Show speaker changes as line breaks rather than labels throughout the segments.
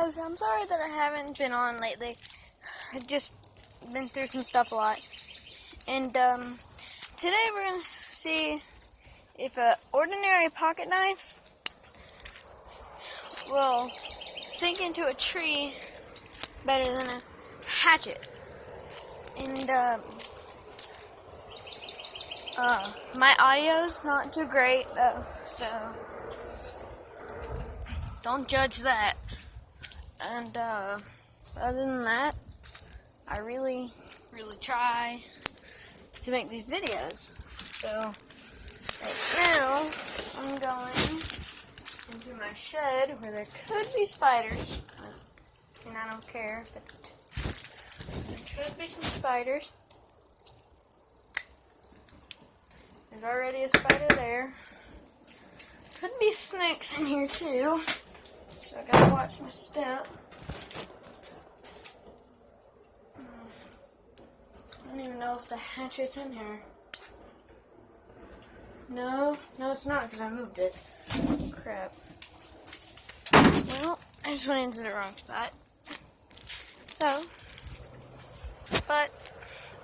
guys, I'm sorry that I haven't been on lately. I've just been through some stuff a lot. And today we're going to see if an ordinary pocket knife will sink into a tree better than a hatchet. And my audio's not too great though, so don't judge that. And other than that, I really try to make these videos. So right now I'm going into my shed where there could be spiders. And I don't care, but there could be some spiders. There's already a spider there. Could be snakes in here too. So I gotta watch my step. I don't even know if the hatchet's in here. No, it's not because I moved it. Crap. Well, I just went into the wrong spot. So, but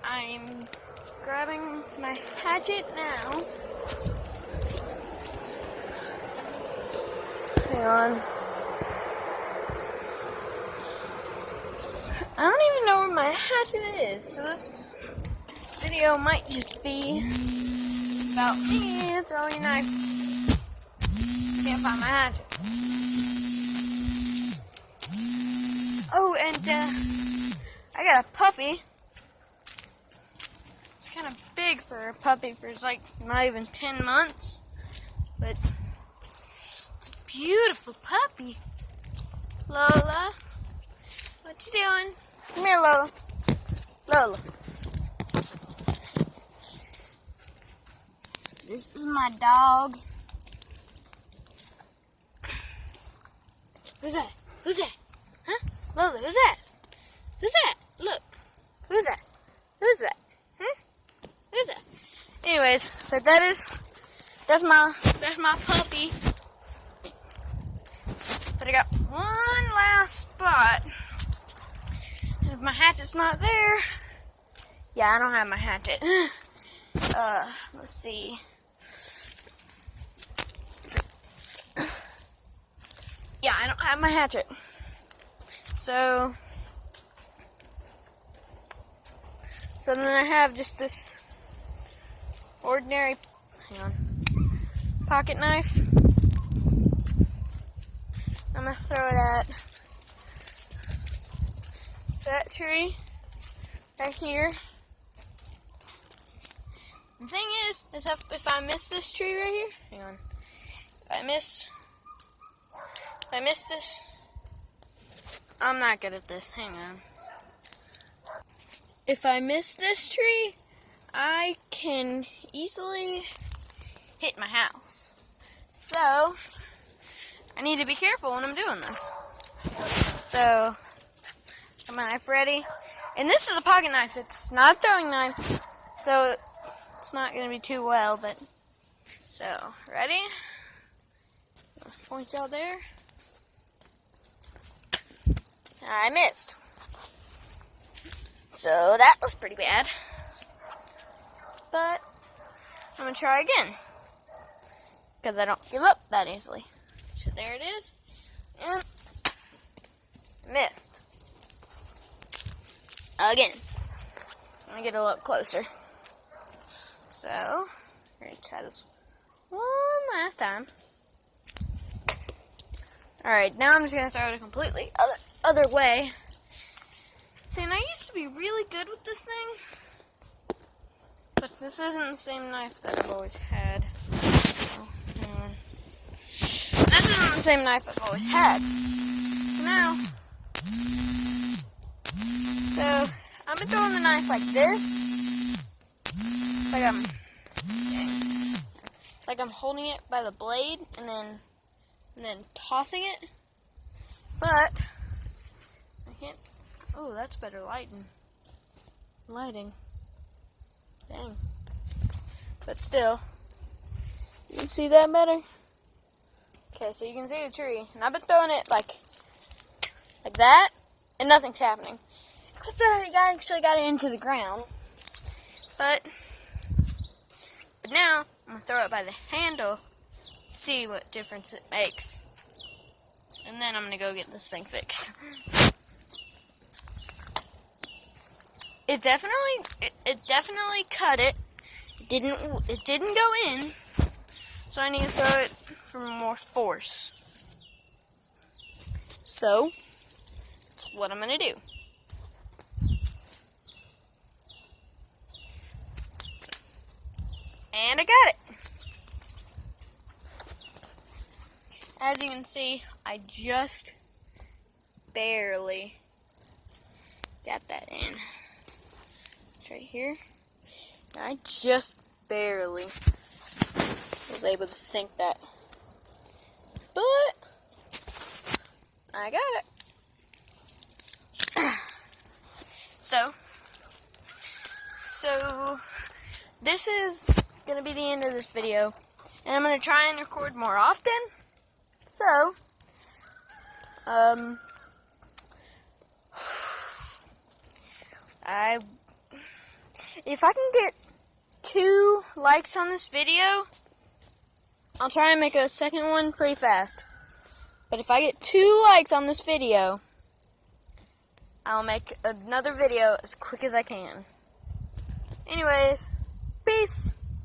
I'm grabbing my hatchet now. Hang on. I don't even know where my hatchet is, so this video might just be about me throwing a knife. Can't find my hatchet. Oh, and I got a puppy. It's kind of big for a puppy for like not even 10 months, but it's a beautiful puppy. Lola, what you doing? Come here, Lola. Lola. This is my dog. Who's that? Who's that? Huh? Lola, who's that? Who's that? Look. Who's that? Who's that? Who's that? Anyways, but that's my puppy. But I got one last spot. If my hatchet's not there, yeah, I don't have my hatchet. Let's see. Yeah, I don't have my hatchet. So then I have just this ordinary, pocket knife. I'm gonna throw it at that tree right here. The thing is if I miss this tree right here, hang on. If I miss this, I'm not good at this. Hang on. If I miss this tree, I can easily hit my house. So I need to be careful when I'm doing this. So, got my knife ready. And this is a pocket knife. It's not a throwing knife. So, it's not going to be too well, but. So, ready? Point out there. I missed. So, that was pretty bad. But, I'm going to try again. Because I don't give up that easily. So there it is, and missed. Again. I'm gonna get a little closer. So, we're gonna try this one last time. Alright, now I'm just gonna throw it a completely other way. See, and I used to be really good with this thing, but this isn't the same knife that I've always had. This isn't the same knife I've always had. So I've been throwing the knife like this. Like I'm holding it by the blade and then tossing it. But I can't. Oh, that's better lighting. Dang. But still, you can see that better? Okay, so you can see the tree, and I've been throwing it like like that, and nothing's happening. Except that I actually got it into the ground. But now, I'm going to throw it by the handle, see what difference it makes. And then I'm going to go get this thing fixed. It definitely cut it. It didn't go in. So I need to throw it for more force. So, that's what I'm going to do. And I got it. As you can see, I just barely got that in. It's right here. I just barely was able to sink that. But I got it. So this is going to be the end of this video. And I'm going to try and record more often. So, if I can get 2 likes on this video, I'll try and make a second one pretty fast. But if I get 2 likes on this video, I'll make another video as quick as I can. Anyways, peace.